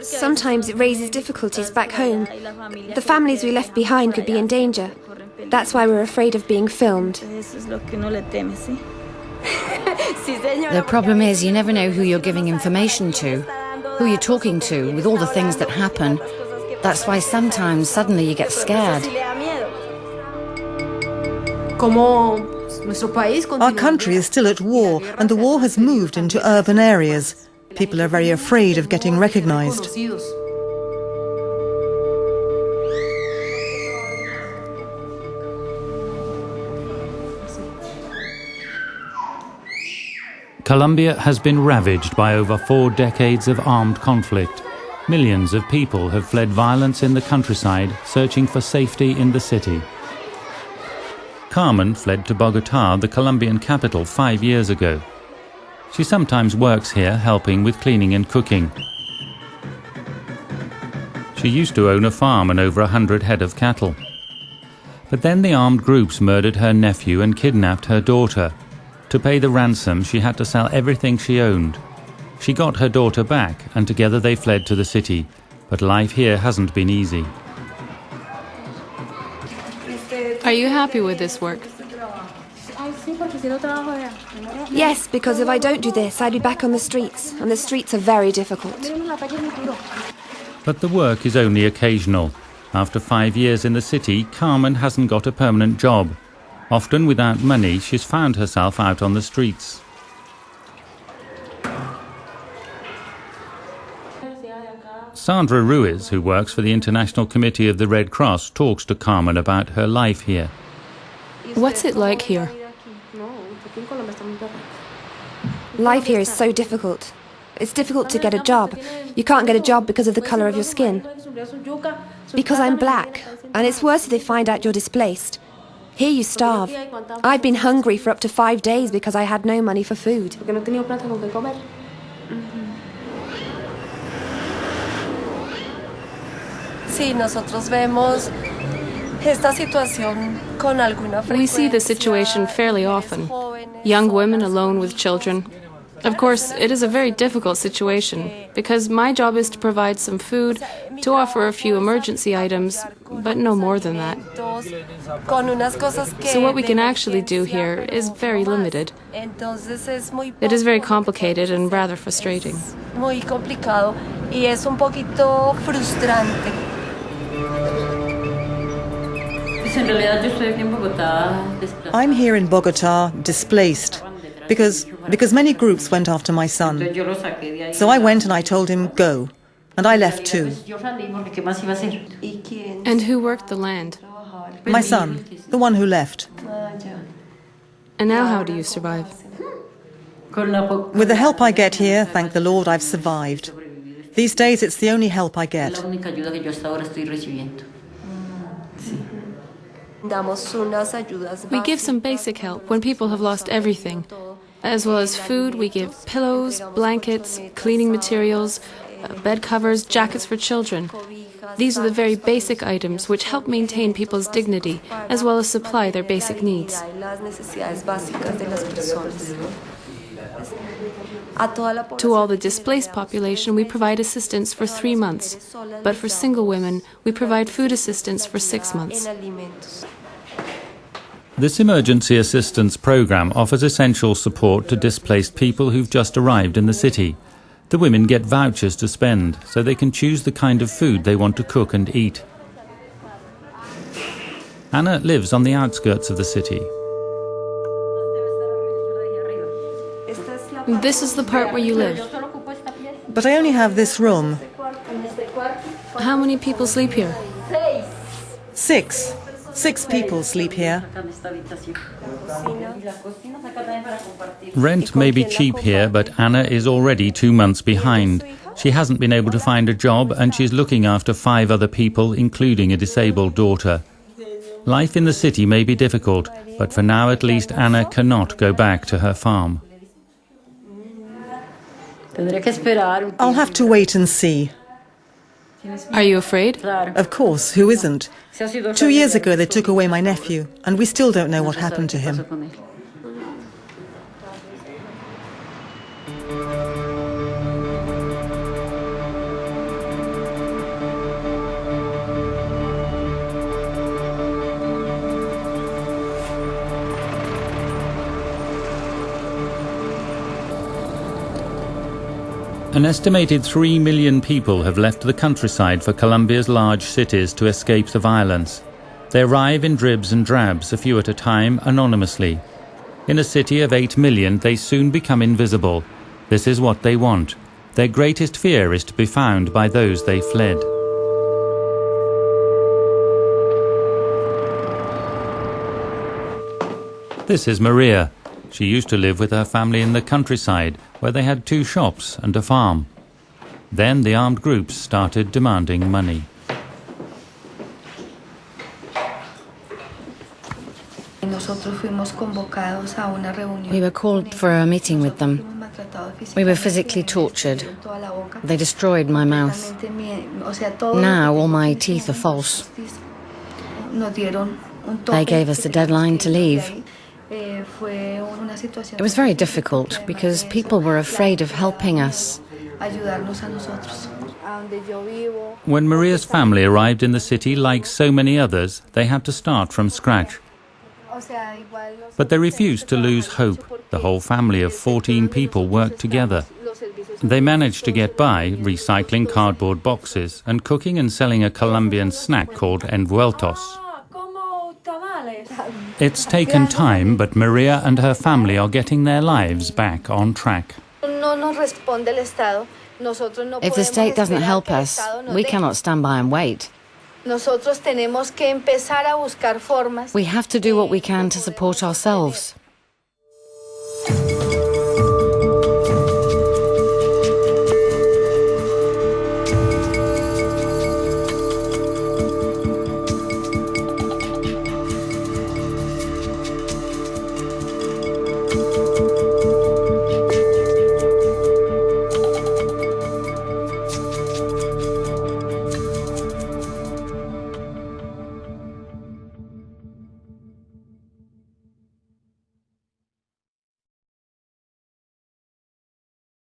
Sometimes it raises difficulties back home. The families we left behind could be in danger. That's why we're afraid of being filmed. The problem is you never know who you're giving information to, who you're talking to, with all the things that happen. That's why sometimes suddenly you get scared. Our country is still at war, and the war has moved into urban areas. People are very afraid of getting recognized. Colombia has been ravaged by over 4 decades of armed conflict. Millions of people have fled violence in the countryside, searching for safety in the city. Carmen fled to Bogotá, the Colombian capital, 5 years ago. She sometimes works here, helping with cleaning and cooking. She used to own a farm and over 100 head of cattle. But then the armed groups murdered her nephew and kidnapped her daughter. To pay the ransom, she had to sell everything she owned. She got her daughter back, and together they fled to the city. But life here hasn't been easy. Are you happy with this work? Yes, because if I don't do this, I'd be back on the streets, and the streets are very difficult. But the work is only occasional. After 5 years in the city, Carmen hasn't got a permanent job. Often without money, she's found herself out on the streets. Sandra Ruiz, who works for the International Committee of the Red Cross, talks to Carmen about her life here. What's it like here? Life here is so difficult. It's difficult to get a job. You can't get a job because of the colour of your skin. Because I'm black, and it's worse if they find out you're displaced. Here you starve. I've been hungry for up to 5 days because I had no money for food. We see this situation fairly often. Young women alone with children. Of course, it is a very difficult situation because my job is to provide some food, to offer a few emergency items, but no more than that. So what we can actually do here is very limited. It is very complicated and rather frustrating. I'm here in Bogotá, displaced, because many groups went after my son. So I went and I told him, go. And I left too. And who worked the land? My son, the one who left. And now how do you survive? With the help I get here, thank the Lord, I've survived. These days it's the only help I get. We give some basic help when people have lost everything. As well as food, we give pillows, blankets, cleaning materials, bed covers, jackets for children. These are the very basic items which help maintain people's dignity, as well as supply their basic needs. To all the displaced population, we provide assistance for 3 months, but for single women, we provide food assistance for 6 months. This emergency assistance program offers essential support to displaced people who've just arrived in the city. The women get vouchers to spend, so they can choose the kind of food they want to cook and eat. Anna lives on the outskirts of the city. This is the part where you live. But I only have this room. How many people sleep here? 6. 6 people sleep here. Rent may be cheap here, but Anna is already 2 months behind. She hasn't been able to find a job, and she's looking after 5 other people, including a disabled daughter. Life in the city may be difficult, but for now at least Anna cannot go back to her farm. I'll have to wait and see. Are you afraid? Of course, who isn't? 2 years ago they took away my nephew, and we still don't know what happened to him. An estimated 3 million people have left the countryside for Colombia's large cities to escape the violence. They arrive in dribs and drabs, a few at a time, anonymously. In a city of 8 million, they soon become invisible. This is what they want. Their greatest fear is to be found by those they fled. This is Maria. She used to live with her family in the countryside, where they had 2 shops and a farm. Then the armed groups started demanding money. We were called for a meeting with them. We were physically tortured. They destroyed my mouth. Now all my teeth are false. They gave us a deadline to leave. It was very difficult because people were afraid of helping us. When Maria's family arrived in the city, like so many others, they had to start from scratch. But they refused to lose hope. The whole family of 14 people worked together. They managed to get by, recycling cardboard boxes and cooking and selling a Colombian snack called envueltos. It's taken time, but Maria and her family are getting their lives back on track. If the state doesn't help us, we cannot stand by and wait. We have to do what we can to support ourselves.